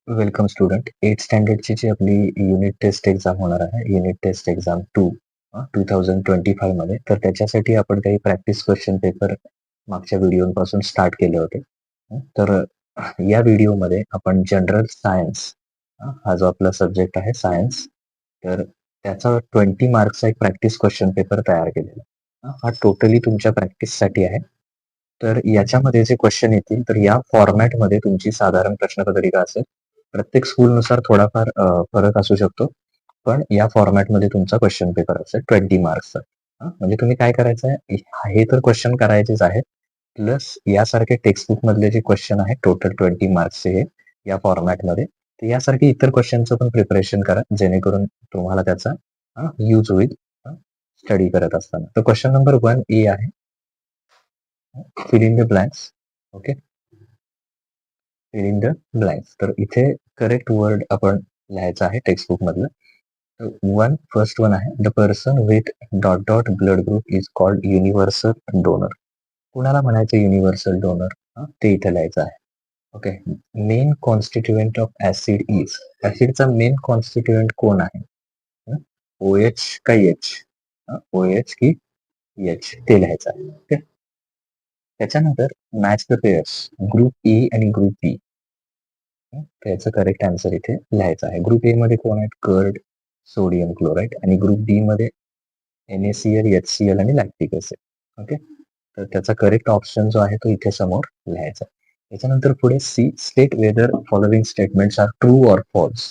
Welcome student. 8th स्टँडर्डची जी आपली unit taste exam होणार आहे, युनिट टेस्ट एक्झाम 2 2025 मध्ये. तर त्याच्यासाठी आपण काही प्रॅक्टिस क्वेश्चन पेपर मागच्या व्हिडिओपासून स्टार्ट केले होते. तर या व्हिडिओमध्ये आपण जनरल सायन्स हा जो आपला सब्जेक्ट आहे सायन्स, तर त्याचा 20 मार्क्सचा एक प्रॅक्टिस क्वेश्चन पेपर तयार केलेला आहे. हा टोटली तुमच्या प्रॅक्टिससाठी आहे. तर याच्यामध्ये जे क्वेश्चन येतील तर या फॉर्मॅटमध्ये तुमची साधारण प्रश्नपत्रिका असेल. प्रत्येक स्कूलनुसार थोडाफार फरक असू शकतो. पण या फॉर्मॅटमध्ये तुमचा क्वेश्चन पेपर असेल 20 मार्क्सचा. म्हणजे तुम्ही काय करायचं आहे, हे तर क्वेश्चन करायचेच आहेत. प्लस यासारखे टेक्स्टबुक मधले जे क्वेश्चन आहेत टोटल 20 मार्क्सचे हे या फॉर्मॅटमध्ये, तर यासारखे इतर क्वेश्चनचं पण प्रिपरेशन करा, जेणेकरून तुम्हाला त्याचा यूज होईल स्टडी करत असताना. तर क्वेश्चन नंबर 1A आहे, fill in the blanks. Okay, fill in the blanks. तर इथे करेक्ट वर्ड आपण लिहायचं आहे टेक्स्टबुक मधलं. फर्स्ट वन आहे, the person with dot dot blood group is called universal donor. कुणाला म्हणायचं युनिव्हर्सल डोनर? ते इथे लिहायचं आहे. Okay, main constituent of acid is. ऍसिडचा मेन कॉन्स्टिट्युएंट कोण आहे? OH का एच? OH की एच, ते लिहायचं आहे. ओके, त्याच्यानंतर match the pairs, group A आणि ग्रुप बी. त्याचं करेक्ट आन्सर इथे लिहायचं आहे. ग्रुप ए मध्ये कोण आहेत? Curd, sodium chloride. आणि ग्रुप बी मध्ये NaCl, HCl आणि लॅक्टिक ऍसिड. ओके, तर त्याचा करेक्ट ऑप्शन जो आहे तो इथे समोर लिहायचा. त्याच्यानंतर पुढे C, state whether following statements are true or false.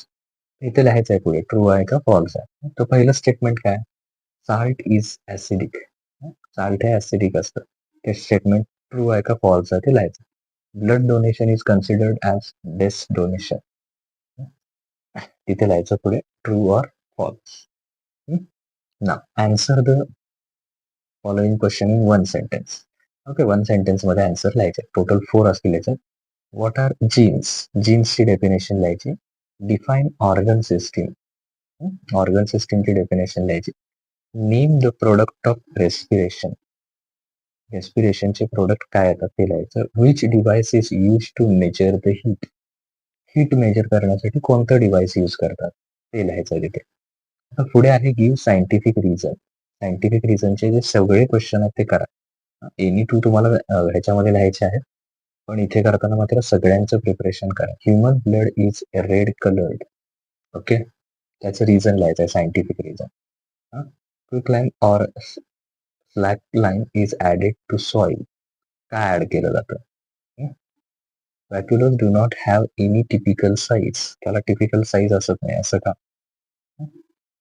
इथे लिहायचं आहे पुढे ट्रू आहे का फॉल्स आहे. तर पहिलं स्टेटमेंट काय? Salt is acidic. साल्ट हे ऍसिडिक असतं. ते स्टेटमेंट ट्रू आहे का फॉल्स आहे ते लिहायचं. Blood donation is considered as best donation. तिथे लिहायचं पुढे ट्रू ऑर फॉल्स. ना answer the following question in one sentence. Okay, one sentence मध्ये आन्सर लिहायचे. टोटल 4 असतील याच्यात. What are genes? जीन्सची डेफिनेशन लिहायची. Define organ system. ऑर्गन सिस्टीमची डेफिनेशन लिहायची. Name the product of respiration. रेस्पिरेशनचे प्रोडक्ट काय येतात ते लिहायचं. Which device is use to measure the heat. Heat measure करण्यासाठी कोणतं डिव्हाइस यूज करतात ते लिहायचं तिथे. आता पुढे आहे गिव्ह सायंटिफिक रिझन. सायंटिफिक रिझनचे जे सगळे क्वेश्चन आहेत ते करा. एनी टू तुम्हाला ह्याच्यामध्ये लिहायचे आहेत, पण इथे करताना मात्र सगळ्यांचं प्रिपरेशन करा. Human blood is red coloured. Okay, त्याचं रिझन लिहायचं आहे, scientific reason. Quick lime or flat lime is added to soil. काय ऍड केलं जातं? Vacuoles do not have any typical size. त्याला टिपिकल साईज असत नाही, असं का?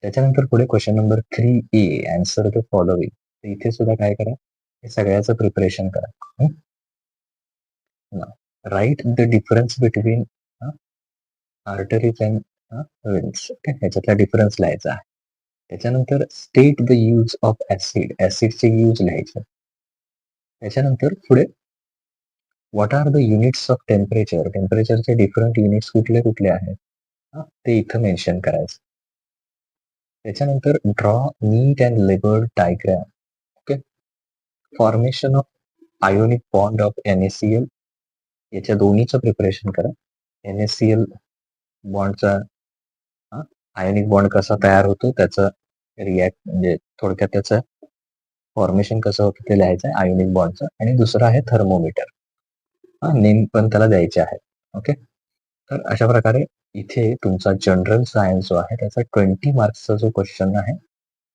त्याच्यानंतर पुढे question number 3A, answer the following. तर इथे सुद्धा काय करा, हे सगळ्याचं प्रिपरेशन करा. Write the difference between arteries and veins. ह्याच्यातला डिफरन्स लिहायचा आहे. त्याच्यानंतर state the use of acid. ऍसिडचे यूज लिहायचे. त्याच्यानंतर पुढे what are the units of temperature. टेम्परेचरचे डिफरंट युनिट्स कुठले कुठले आहेत ते इथं मेन्शन करायचं. त्याच्यानंतर draw neat and labelled diagram. Okay, formation of ionic bond of NaCl. याच्या दोन्हीचं प्रिपरेशन करा. NaCl बॉन्डचा आयोनिक बॉन्ड कसा तयार होतो, त्याचं रिॲक्ट म्हणजे थोडक्यात त्याचं फॉर्मेशन कसं होतं ते लिहायचं आहे आयोनिक बॉन्डचं. आणि दुसरं आहे थर्मोमीटर. नेम पण त्याला द्यायचे आहे. ओके, तर अशा प्रकारे इथे तुमचा जनरल सायन्स जो आहे त्याचा 20 मार्क्सचा जो क्वेश्चन आहे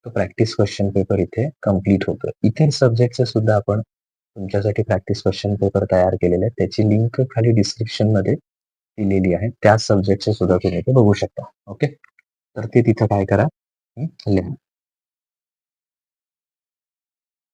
तो प्रॅक्टिस क्वेश्चन पेपर इथे कम्प्लीट होतो. इतर सब्जेक्टचे सुद्धा आपण तुमच्यासाठी प्रॅक्टिस क्वेश्चन पेपर तयार केलेले आहेत. त्याची लिंक खाली डिस्क्रिप्शन मध्ये दिलेली आहे. त्या सब्जेक्टचे सुद्धा तुम्ही ते बघू शकता. ओके, तर ते तिथं काय करा, लिहा.